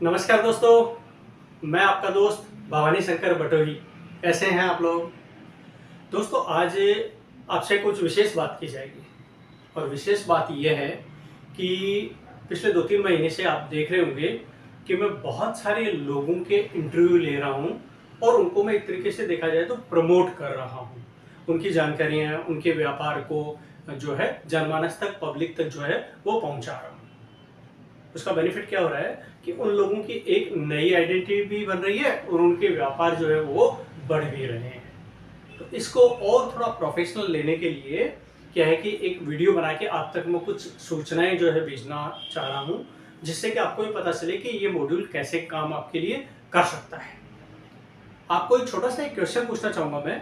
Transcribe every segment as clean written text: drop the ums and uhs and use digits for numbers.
नमस्कार दोस्तों, मैं आपका दोस्त भवानी शंकर बटोही। कैसे हैं आप लोग? दोस्तों, आज आपसे कुछ विशेष बात की जाएगी और विशेष बात यह है कि पिछले 2-3 महीने से आप देख रहे होंगे कि मैं बहुत सारे लोगों के इंटरव्यू ले रहा हूं और उनको मैं एक तरीके से देखा जाए तो प्रमोट कर रहा हूं। उनकी जानकारियां, उनके व्यापार को जो है जनमानस तक, पब्लिक तक जो है वो पहुंचा रहा हूं। उसका बेनिफिट क्या हो रहा है कि उन लोगों की एक नई आइडेंटिटी भी बन रही है और उनके व्यापार जो है वो बढ़ भी रहे हैं। तो इसको और थोड़ा प्रोफेशनल लेने के लिए क्या है कि एक वीडियो बना के आप तक मैं कुछ सूचनाएं जो है भेजना चाह रहा हूं, जिससे कि आपको भी पता चले कि ये मॉड्यूल कैसे काम आपके लिए कर सकता है। आपको एक छोटा सा एक क्वेश्चन पूछना चाहूंगा मैं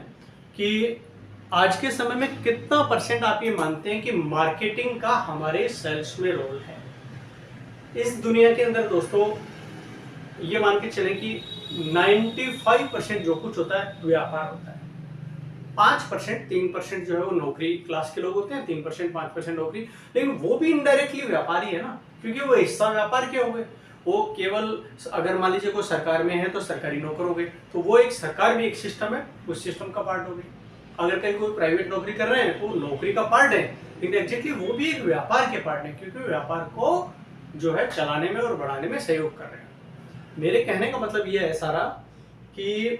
कि आज के समय में कितना परसेंट आप ये मानते हैं कि मार्केटिंग का हमारे सेल्स में रोल है? इस दुनिया के अंदर दोस्तों ये मान के चले कि 95% जो कुछ होता है व्यापार होता है। 5% 3% जो है वो नौकरी क्लास के लोग होते हैं, 3% 5% नौकरी, लेकिन वो भी इनडायरेक्टली व्यापारी है ना, क्योंकि वो हिस्सा व्यापार के हो गए। वो केवल अगर मान लीजिए कोई सरकार में है तो सरकारी नौकर हो गए, तो वो एक सरकार भी एक सिस्टम है, उस सिस्टम का पार्ट हो गई। अगर कहीं कोई प्राइवेट नौकरी कर रहे हैं तो नौकरी का पार्ट है, लेकिन एग्जैक्टली वो भी एक व्यापार के पार्ट है, क्योंकि व्यापार को जो है चलाने में और बढ़ाने में सहयोग कर रहे हैं। मेरे कहने का मतलब ये है सारा कि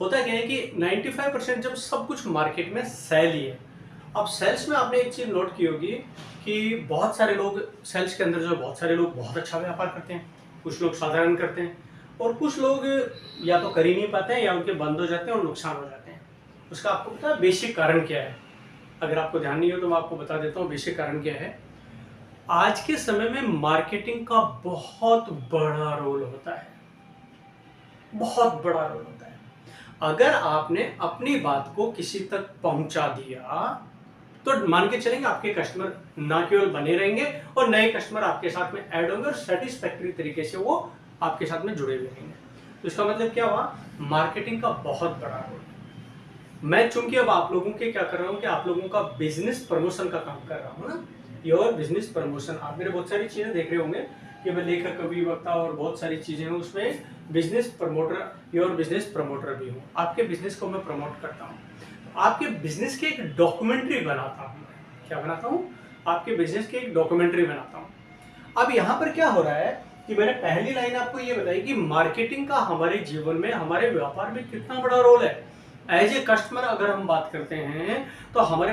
होता क्या है कि 95% जब सब कुछ मार्केट में सेल ही है। अब सेल्स में आपने एक चीज नोट की होगी कि बहुत सारे लोग सेल्स के अंदर जो है बहुत सारे लोग बहुत अच्छा व्यापार करते हैं, कुछ लोग साधारण करते हैं और कुछ लोग या तो कर ही नहीं पाते हैं या उनके बंद हो जाते हैं और नुकसान हो जाते हैं। उसका आपको पता है बेसिक कारण क्या है? अगर आपको ध्यान नहीं हो तो मैं आपको बता देता हूँ बेसिक कारण क्या है। आज के समय में मार्केटिंग का बहुत बड़ा रोल होता है, बहुत बड़ा रोल होता है। अगर आपने अपनी बात को किसी तक पहुंचा दिया तो मान के चलेंगे आपके कस्टमर ना केवल बने रहेंगे और नए कस्टमर आपके साथ में ऐड होंगे और सेटिस्फैक्टरी तरीके से वो आपके साथ में जुड़े हुए रहेंगे। तो इसका मतलब क्या हुआ? मार्केटिंग का बहुत बड़ा रोल। मैं चूंकि अब आप लोगों के क्या कर रहा हूं कि आप लोगों का बिजनेस प्रमोशन का काम कर रहा हूं ना, योर बिजनेस प्रमोशन। आप मेरे बहुत सारी चीजें देख रहे होंगे कि मैं लेखक, कवि, वक्ता और बहुत सारी चीजें हैं, उसमें business promoter, your business promoter भी हूँ। आपके बिजनेस को मैं प्रमोट करता हूँ, आपके बिजनेस की एक डॉक्यूमेंट्री बनाता हूँ। क्या बनाता हूँ? आपके बिजनेस की एक डॉक्यूमेंट्री बनाता हूँ। अब यहाँ पर क्या हो रहा है कि मैंने पहली लाइन आपको ये बताई कि मार्केटिंग का हमारे जीवन में, हमारे व्यापार में कितना बड़ा रोल है। एज ए कस्टमर अगर हम बात करते हैं तो हमारे